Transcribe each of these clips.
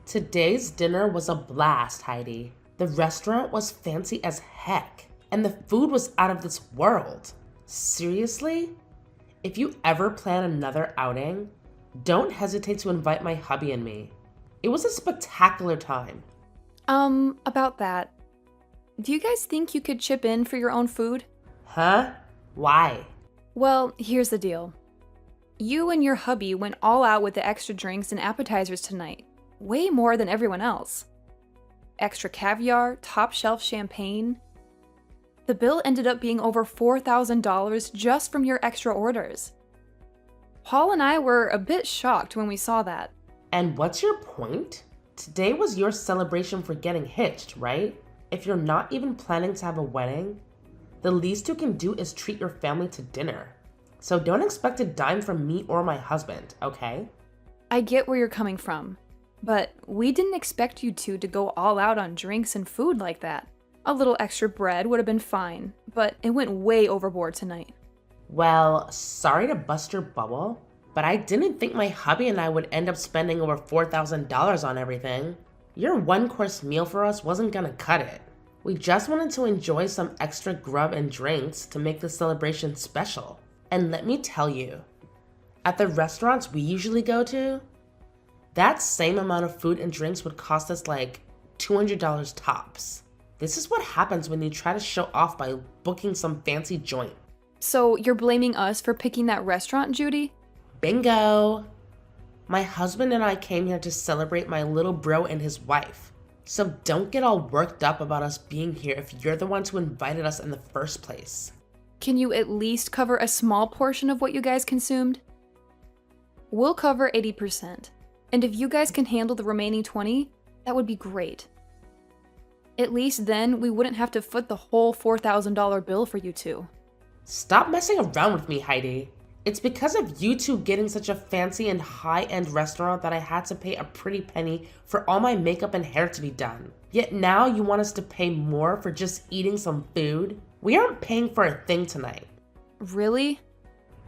Today's dinner was a blast, Heidi. The restaurant was fancy as heck, and the food was out of this world. Seriously? If you ever plan another outing, don't hesitate to invite my hubby and me. It was a spectacular time. About that. Do you guys think you could chip in for your own food? Huh? Why? Well, here's the deal. You and your hubby went all out with the extra drinks and appetizers tonight. Way more than everyone else. Extra caviar, top shelf champagne. The bill ended up being over $4,000 just from your extra orders. Paul and I were a bit shocked when we saw that. And what's your point? Today was your celebration for getting hitched, right? If you're not even planning to have a wedding, the least you can do is treat your family to dinner. So don't expect a dime from me or my husband, okay? I get where you're coming from, but we didn't expect you two to go all out on drinks and food like that. A little extra bread would have been fine, but it went way overboard tonight. Well, sorry to bust your bubble, but I didn't think my hubby and I would end up spending over $4,000 on everything. Your one-course meal for us wasn't gonna cut it. We just wanted to enjoy some extra grub and drinks to make the celebration special. And let me tell you, at the restaurants we usually go to, that same amount of food and drinks would cost us like $200 tops. This is what happens when you try to show off by booking some fancy joint. So you're blaming us for picking that restaurant, Judy? Bingo! My husband and I came here to celebrate my little bro and his wife. So don't get all worked up about us being here if you're the ones who invited us in the first place. Can you at least cover a small portion of what you guys consumed? We'll cover 80%, and if you guys can handle the remaining 20, that would be great. At least then we wouldn't have to foot the whole $4,000 bill for you two. Stop messing around with me, Heidi. It's because of you two getting such a fancy and high-end restaurant that I had to pay a pretty penny for all my makeup and hair to be done. Yet now you want us to pay more for just eating some food? We aren't paying for a thing tonight. Really?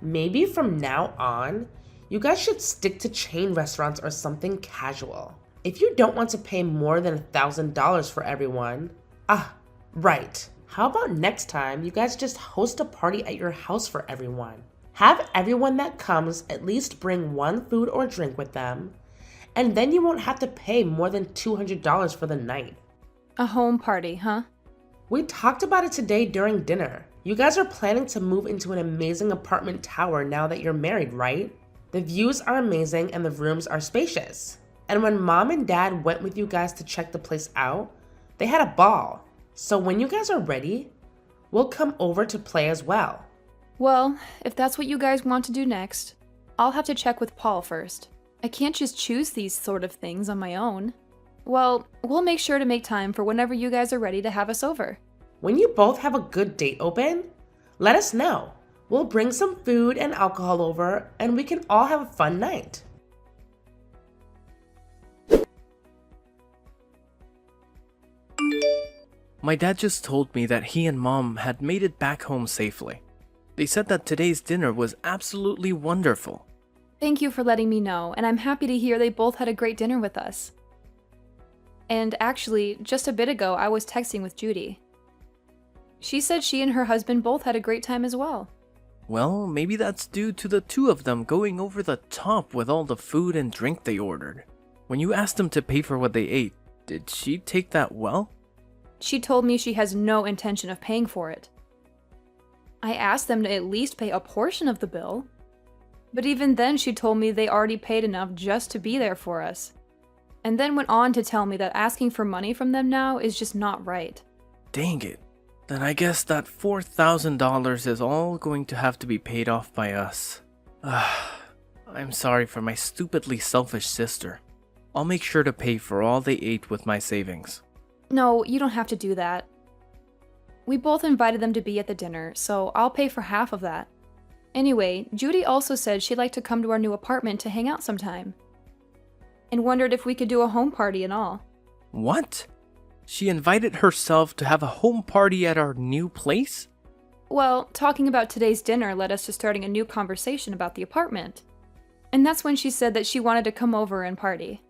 Maybe from now on, you guys should stick to chain restaurants or something casual. If you don't want to pay more than $1,000 for everyone, right. How about next time you guys just host a party at your house for everyone? Have everyone that comes at least bring one food or drink with them, and then you won't have to pay more than $200 for the night. A home party, huh? We talked about it today during dinner. You guys are planning to move into an amazing apartment tower now that you're married, right? The views are amazing and the rooms are spacious. And when mom and dad went with you guys to check the place out, they had a ball. So when you guys are ready, we'll come over to play as well. Well, if that's what you guys want to do next, I'll have to check with Paul first. I can't just choose these sort of things on my own. Well, we'll make sure to make time for whenever you guys are ready to have us over. When you both have a good date open, let us know. We'll bring some food and alcohol over and we can all have a fun night. My dad just told me that he and mom had made it back home safely. They said that today's dinner was absolutely wonderful. Thank you for letting me know, and I'm happy to hear they both had a great dinner with us. And actually, just a bit ago, I was texting with Judy. She said she and her husband both had a great time as well. Well, maybe that's due to the two of them going over the top with all the food and drink they ordered. When you asked them to pay for what they ate, did she take that well? She told me she has no intention of paying for it. I asked them to at least pay a portion of the bill, but even then she told me they already paid enough just to be there for us, and then went on to tell me that asking for money from them now is just not right. Dang it. Then I guess that $4,000 is all going to have to be paid off by us. I'm sorry for my stupidly selfish sister. I'll make sure to pay for all they ate with my savings. No, you don't have to do that. We both invited them to be at the dinner, so I'll pay for half of that. Anyway, Judy also said she'd like to come to our new apartment to hang out sometime, and wondered if we could do a home party and all. What? She invited herself to have a home party at our new place? Well, talking about today's dinner led us to starting a new conversation about the apartment. And that's when she said that she wanted to come over and party.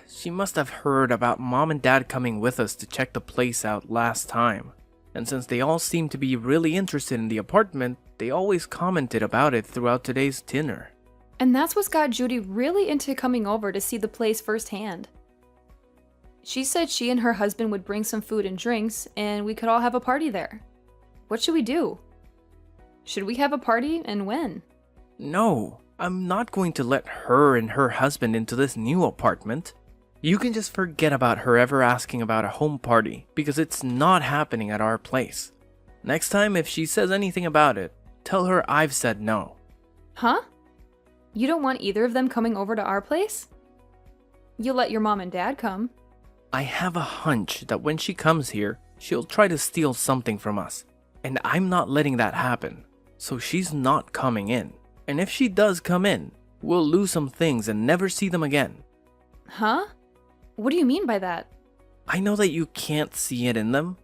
She must have heard about Mom and Dad coming with us to check the place out last time. And since they all seemed to be really interested in the apartment, they always commented about it throughout today's dinner. And that's what got Judy really into coming over to see the place firsthand. She said she and her husband would bring some food and drinks, and we could all have a party there. What should we do? Should we have a party, and when? No, I'm not going to let her and her husband into this new apartment. You can just forget about her ever asking about a home party, because it's not happening at our place. Next time, if she says anything about it, tell her I've said no. Huh? You don't want either of them coming over to our place? You'll let your mom and dad come. I have a hunch that when she comes here, she'll try to steal something from us. And I'm not letting that happen. So she's not coming in. And if she does come in, we'll lose some things and never see them again. Huh? What do you mean by that? I know that you can't see it in them,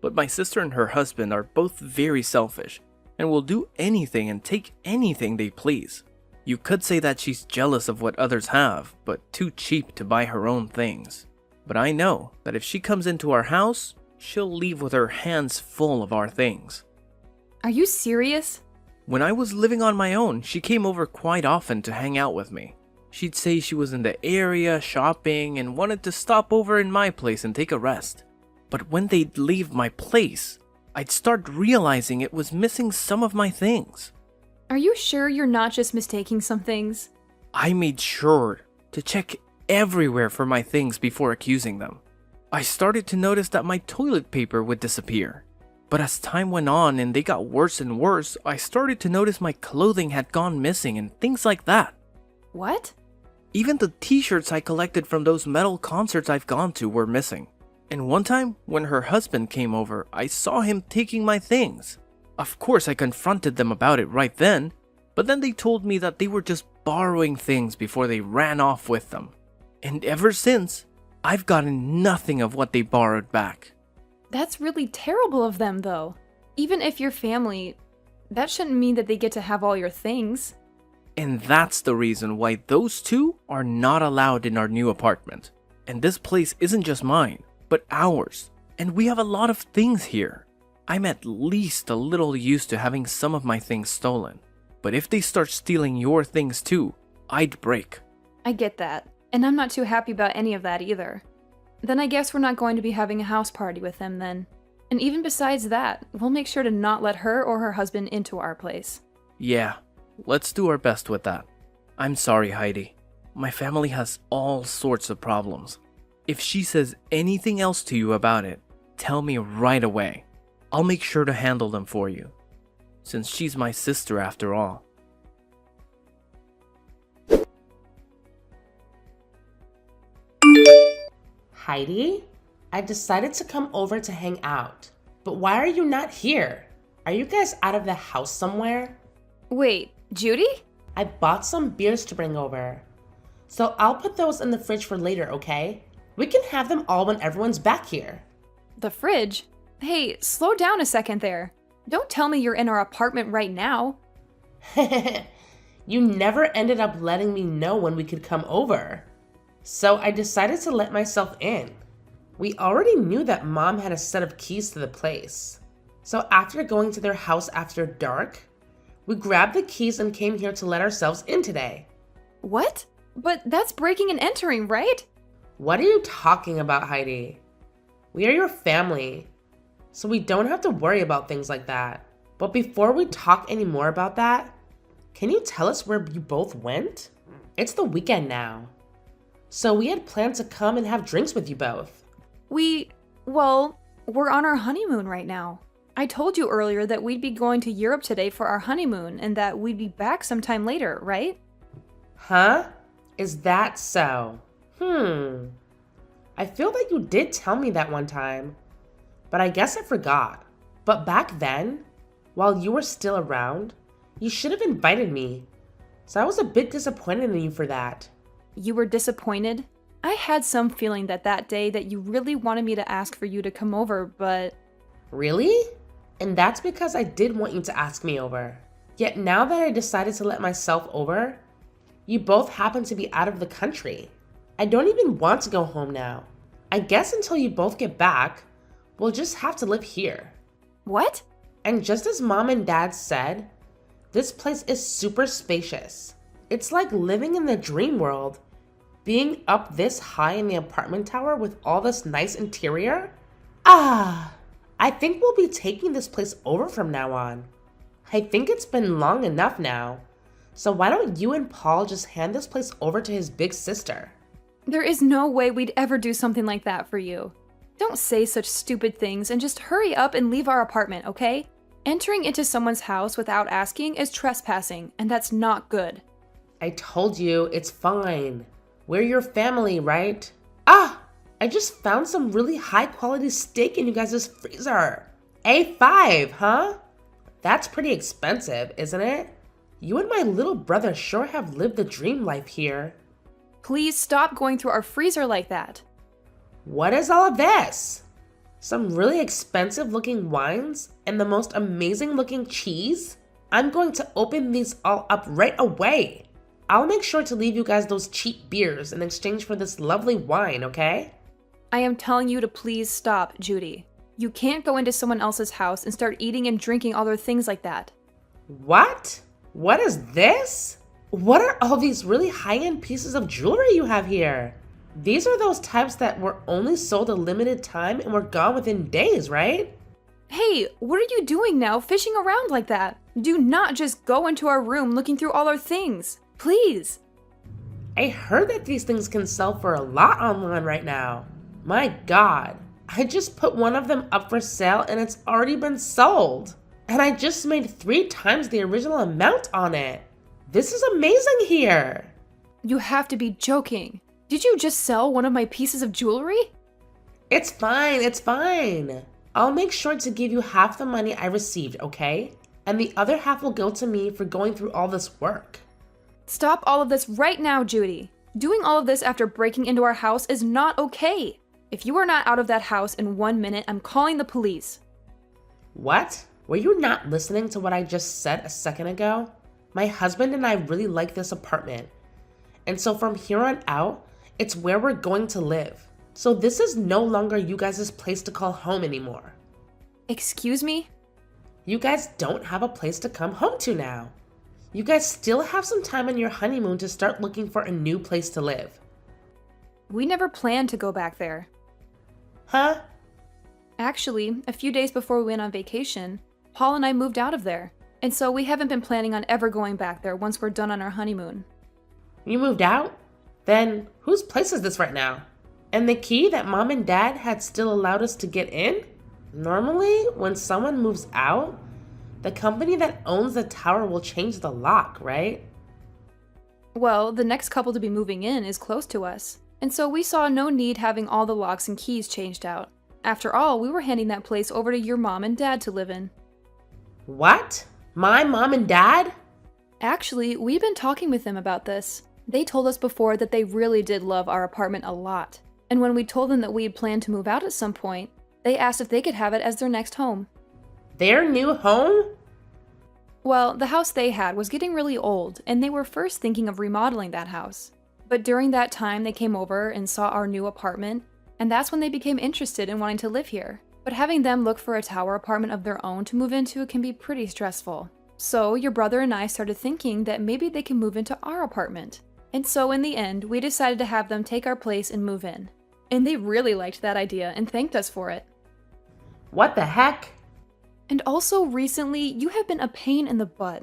but my sister and her husband are both very selfish and will do anything and take anything they please. You could say that she's jealous of what others have, but too cheap to buy her own things. But I know that if she comes into our house, she'll leave with her hands full of our things. Are you serious? When I was living on my own, she came over quite often to hang out with me. She'd say she was in the area shopping and wanted to stop over in my place and take a rest. But when they'd leave my place, I'd start realizing it was missing some of my things. Are you sure you're not just mistaking some things? I made sure to check everywhere for my things before accusing them. I started to notice that my toilet paper would disappear. But as time went on and they got worse and worse, I started to notice my clothing had gone missing and things like that. What? Even the t-shirts I collected from those metal concerts I've gone to were missing. And one time, when her husband came over, I saw him taking my things. Of course, I confronted them about it right then, but then they told me that they were just borrowing things before they ran off with them. And ever since, I've gotten nothing of what they borrowed back. That's really terrible of them, though. Even if you're family, that shouldn't mean that they get to have all your things. And that's the reason why those two are not allowed in our new apartment. And this place isn't just mine, but ours. And we have a lot of things here. I'm at least a little used to having some of my things stolen. But if they start stealing your things too, I'd break. I get that, and I'm not too happy about any of that either. Then I guess we're not going to be having a house party with them then. And even besides that, we'll make sure to not let her or her husband into our place. Yeah, let's do our best with that. I'm sorry, Heidi. My family has all sorts of problems. If she says anything else to you about it, tell me right away. I'll make sure to handle them for you, since she's my sister after all. Heidi, I decided to come over to hang out. But why are you not here? Are you guys out of the house somewhere? Wait, Judy? I bought some beers to bring over. So I'll put those in the fridge for later, okay? We can have them all when everyone's back here. The fridge? Hey, slow down a second there. Don't tell me you're in our apartment right now. You never ended up letting me know when we could come over. So I decided to let myself in. We already knew that Mom had a set of keys to the place. So after going to their house after dark, we grabbed the keys and came here to let ourselves in today. What? But that's breaking and entering, right? What are you talking about, Heidi? We are your family, so we don't have to worry about things like that. But before we talk any more about that, can you tell us where you both went? It's the weekend now. So we had planned to come and have drinks with you both. Well, we're on our honeymoon right now. I told you earlier that we'd be going to Europe today for our honeymoon and that we'd be back sometime later, right? Huh? Is that so? I feel like you did tell me that one time, but I guess I forgot. But back then, while you were still around, you should have invited me. So I was a bit disappointed in you for that. You were disappointed? I had some feeling that day that you really wanted me to ask for you to come over, but... Really? And that's because I did want you to ask me over. Yet now that I decided to let myself over, you both happen to be out of the country. I don't even want to go home now. I guess until you both get back, we'll just have to live here. What? And just as Mom and Dad said, this place is super spacious. It's like living in the dream world. Being up this high in the apartment tower with all this nice interior? I think we'll be taking this place over from now on. I think it's been long enough now. So why don't you and Paul just hand this place over to his big sister? There is no way we'd ever do something like that for you. Don't say such stupid things and just hurry up and leave our apartment, okay? Entering into someone's house without asking is trespassing, and that's not good. I told you, it's fine. We're your family, right? I just found some really high quality steak in you guys' freezer. A5, huh? That's pretty expensive, isn't it? You and my little brother sure have lived the dream life here. Please stop going through our freezer like that. What is all of this? Some really expensive looking wines and the most amazing looking cheese? I'm going to open these all up right away. I'll make sure to leave you guys those cheap beers in exchange for this lovely wine, okay? I am telling you to please stop, Judy. You can't go into someone else's house and start eating and drinking all their things like that. What? What is this? What are all these really high-end pieces of jewelry you have here? These are those types that were only sold a limited time and were gone within days, right? Hey, what are you doing now, fishing around like that? Do not just go into our room looking through all our things. Please. I heard that these things can sell for a lot online right now. My God, I just put one of them up for sale and it's already been sold. And I just made 3 times the original amount on it. This is amazing here. You have to be joking. Did you just sell one of my pieces of jewelry? It's fine, it's fine. I'll make sure to give you half the money I received, okay? And the other half will go to me for going through all this work. Stop all of this right now, Judy. Doing all of this after breaking into our house is not okay. If you are not out of that house in 1 minute, I'm calling the police. What? Were you not listening to what I just said a second ago? My husband and I really like this apartment. And so from here on out, it's where we're going to live. So this is no longer you guys' place to call home anymore. Excuse me? You guys don't have a place to come home to now. You guys still have some time on your honeymoon to start looking for a new place to live. We never planned to go back there. Huh? Actually, a few days before we went on vacation, Paul and I moved out of there. And so we haven't been planning on ever going back there once we're done on our honeymoon. You moved out? Then whose place is this right now? And the key that Mom and Dad had still allowed us to get in? Normally, when someone moves out, the company that owns the tower will change the lock, right? Well, the next couple to be moving in is close to us. And so we saw no need having all the locks and keys changed out. After all, we were handing that place over to your mom and dad to live in. What? My mom and dad? Actually, we've been talking with them about this. They told us before that they really did love our apartment a lot. And when we told them that we had planned to move out at some point, they asked if they could have it as their next home. Their new home? Well, the house they had was getting really old, and they were first thinking of remodeling that house. But during that time, they came over and saw our new apartment, and that's when they became interested in wanting to live here. But having them look for a tower apartment of their own to move into can be pretty stressful. So your brother and I started thinking that maybe they can move into our apartment. And so in the end, we decided to have them take our place and move in. And they really liked that idea and thanked us for it. What the heck? And also recently, you have been a pain in the butt.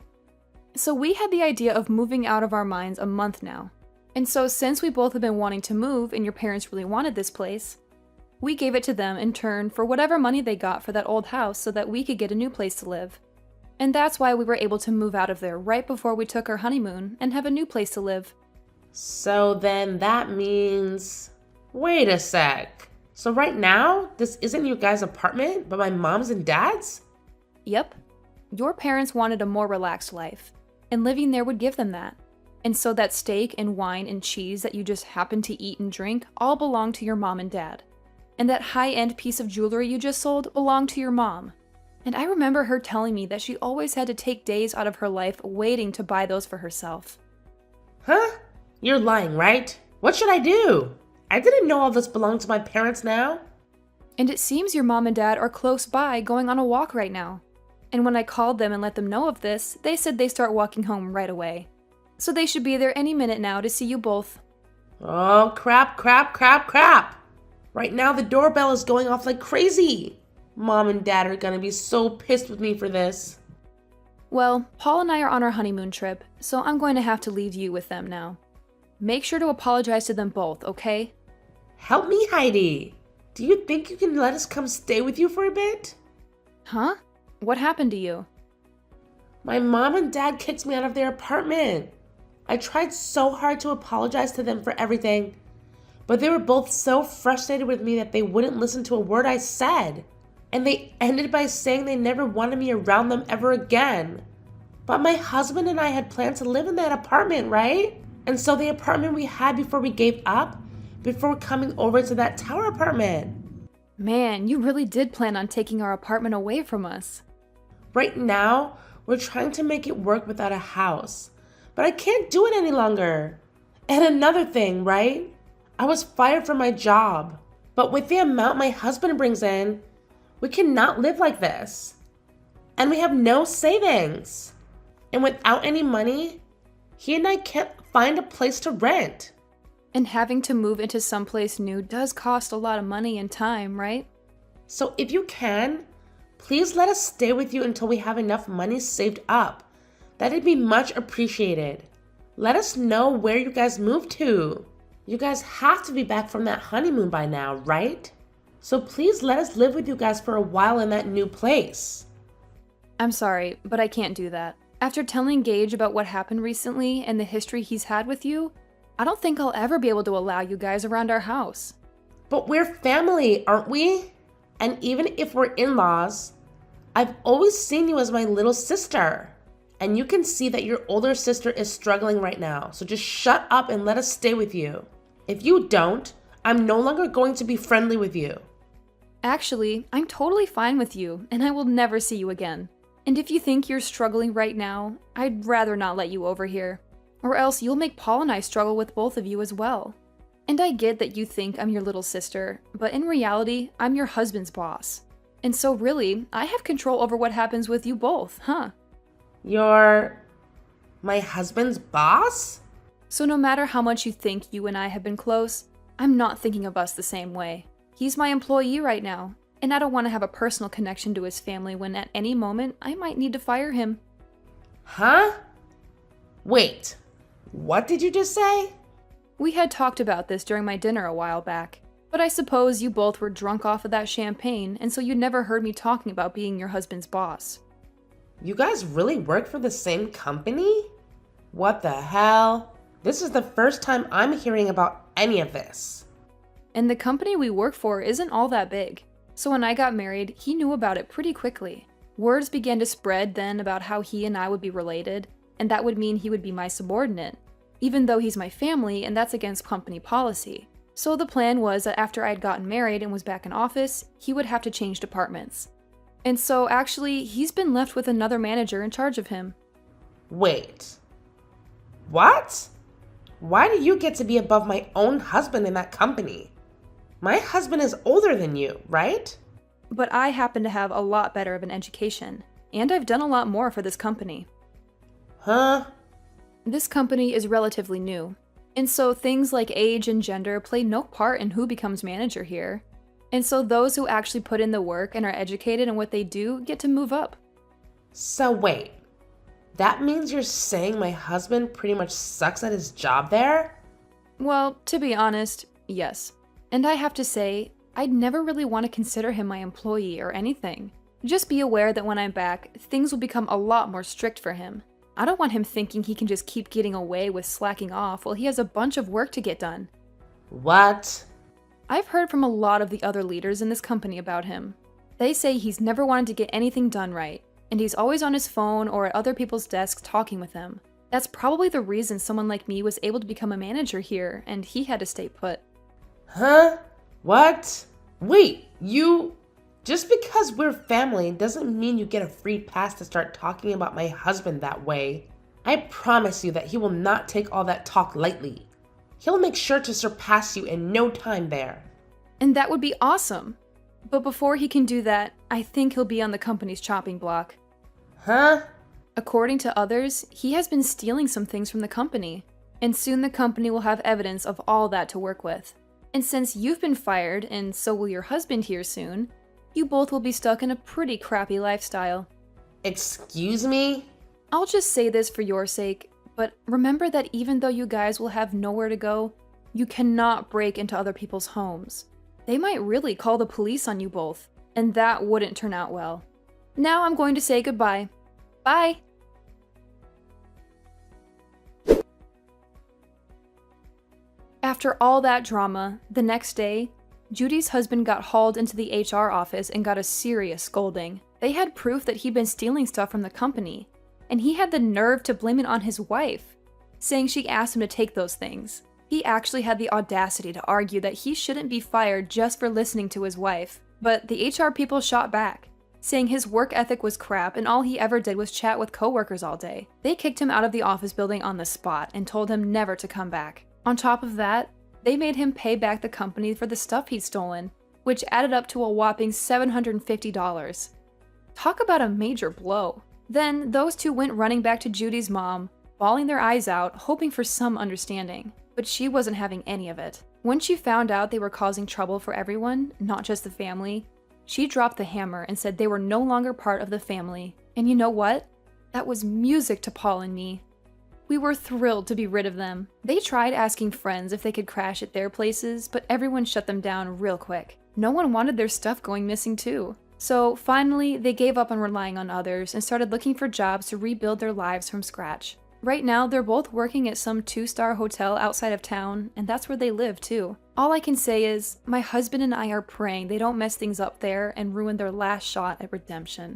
So we had the idea of moving out of our minds a month now. And so since we both have been wanting to move and your parents really wanted this place, we gave it to them in turn for whatever money they got for that old house so that we could get a new place to live. And that's why we were able to move out of there right before we took our honeymoon and have a new place to live. So then that means... Wait a sec. So right now, this isn't your guys' apartment, but my mom's and dad's? Yep. Your parents wanted a more relaxed life, and living there would give them that. And so that steak and wine and cheese that you just happened to eat and drink all belong to your mom and dad. And that high-end piece of jewelry you just sold belonged to your mom. And I remember her telling me that she always had to take days out of her life waiting to buy those for herself. Huh? You're lying, right? What should I do? I didn't know all this belonged to my parents now. And it seems your mom and dad are close by going on a walk right now. And when I called them and let them know of this, they said they start walking home right away. So they should be there any minute now to see you both. Oh, crap. Right now the doorbell is going off like crazy. Mom and Dad are gonna be so pissed with me for this. Well, Paul and I are on our honeymoon trip, so I'm going to have to leave you with them now. Make sure to apologize to them both, okay? Help me, Heidi. Do you think you can let us come stay with you for a bit? Huh? What happened to you? My mom and dad kicked me out of their apartment. I tried so hard to apologize to them for everything, but they were both so frustrated with me that they wouldn't listen to a word I said. And they ended by saying they never wanted me around them ever again. But my husband and I had planned to live in that apartment, right? And so the apartment we had before we gave up, before coming over to that tower apartment. Man, you really did plan on taking our apartment away from us. Right now, we're trying to make it work without a house. But I can't do it any longer. And another thing, right? I was fired from my job. But with the amount my husband brings in, we cannot live like this. And we have no savings. And without any money, he and I can't find a place to rent. And having to move into someplace new does cost a lot of money and time, right? So if you can, please let us stay with you until we have enough money saved up. That'd be much appreciated. Let us know where you guys moved to. You guys have to be back from that honeymoon by now, right? So please let us live with you guys for a while in that new place. I'm sorry, but I can't do that. After telling Gage about what happened recently and the history he's had with you, I don't think I'll ever be able to allow you guys around our house. But we're family, aren't we? And even if we're in-laws, I've always seen you as my little sister. And you can see that your older sister is struggling right now. So just shut up and let us stay with you. If you don't, I'm no longer going to be friendly with you. Actually, I'm totally fine with you, and I will never see you again. And if you think you're struggling right now, I'd rather not let you over here. Or else you'll make Paul and I struggle with both of you as well. And I get that you think I'm your little sister, but in reality, I'm your husband's boss. And so really, I have control over what happens with you both, huh? You're my husband's boss? So no matter how much you think you and I have been close, I'm not thinking of us the same way. He's my employee right now, and I don't want to have a personal connection to his family when at any moment I might need to fire him. Huh? Wait, what did you just say? We had talked about this during my dinner a while back, but I suppose you both were drunk off of that champagne, and so you never heard me talking about being your husband's boss. You guys really work for the same company? What the hell? This is the first time I'm hearing about any of this. And the company we work for isn't all that big. So when I got married, he knew about it pretty quickly. Words began to spread then about how he and I would be related, and that would mean he would be my subordinate, even though he's my family and that's against company policy. So the plan was that after I'd gotten married and was back in office, he would have to change departments. And so actually, he's been left with another manager in charge of him. Wait. What? Why do you get to be above my own husband in that company? My husband is older than you, right? But I happen to have a lot better of an education, and I've done a lot more for this company. Huh? This company is relatively new, and so things like age and gender play no part in who becomes manager here. And so those who actually put in the work and are educated in what they do get to move up. So wait, that means you're saying my husband pretty much sucks at his job there? Well, to be honest, yes. And I have to say, I'd never really want to consider him my employee or anything. Just be aware that when I'm back, things will become a lot more strict for him. I don't want him thinking he can just keep getting away with slacking off while he has a bunch of work to get done. What? I've heard from a lot of the other leaders in this company about him. They say he's never wanted to get anything done right, and he's always on his phone or at other people's desks talking with them. That's probably the reason someone like me was able to become a manager here, and he had to stay put. Huh? What? Wait, just because we're family doesn't mean you get a free pass to start talking about my husband that way. I promise you that he will not take all that talk lightly. He'll make sure to surpass you in no time there. And that would be awesome. But before he can do that, I think he'll be on the company's chopping block. Huh? According to others, he has been stealing some things from the company, and soon the company will have evidence of all that to work with. And since you've been fired, and so will your husband here soon, you both will be stuck in a pretty crappy lifestyle. Excuse me? I'll just say this for your sake, but remember that even though you guys will have nowhere to go, you cannot break into other people's homes. They might really call the police on you both, and that wouldn't turn out well. Now I'm going to say goodbye. Bye! After all that drama, the next day, Judy's husband got hauled into the HR office and got a serious scolding. They had proof that he'd been stealing stuff from the company, and he had the nerve to blame it on his wife, saying she asked him to take those things. He actually had the audacity to argue that he shouldn't be fired just for listening to his wife, but the HR people shot back, saying his work ethic was crap and all he ever did was chat with coworkers all day. They kicked him out of the office building on the spot and told him never to come back. On top of that, they made him pay back the company for the stuff he'd stolen, which added up to a whopping $750. Talk about a major blow. Then those two went running back to Judy's mom, bawling their eyes out, hoping for some understanding. But she wasn't having any of it. When she found out they were causing trouble for everyone, not just the family, she dropped the hammer and said they were no longer part of the family. And you know what? That was music to Paul and me. We were thrilled to be rid of them. They tried asking friends if they could crash at their places, but everyone shut them down real quick. No one wanted their stuff going missing too. So finally, they gave up on relying on others and started looking for jobs to rebuild their lives from scratch. Right now, they're both working at some 2-star hotel outside of town, and that's where they live too. All I can say is, my husband and I are praying they don't mess things up there and ruin their last shot at redemption.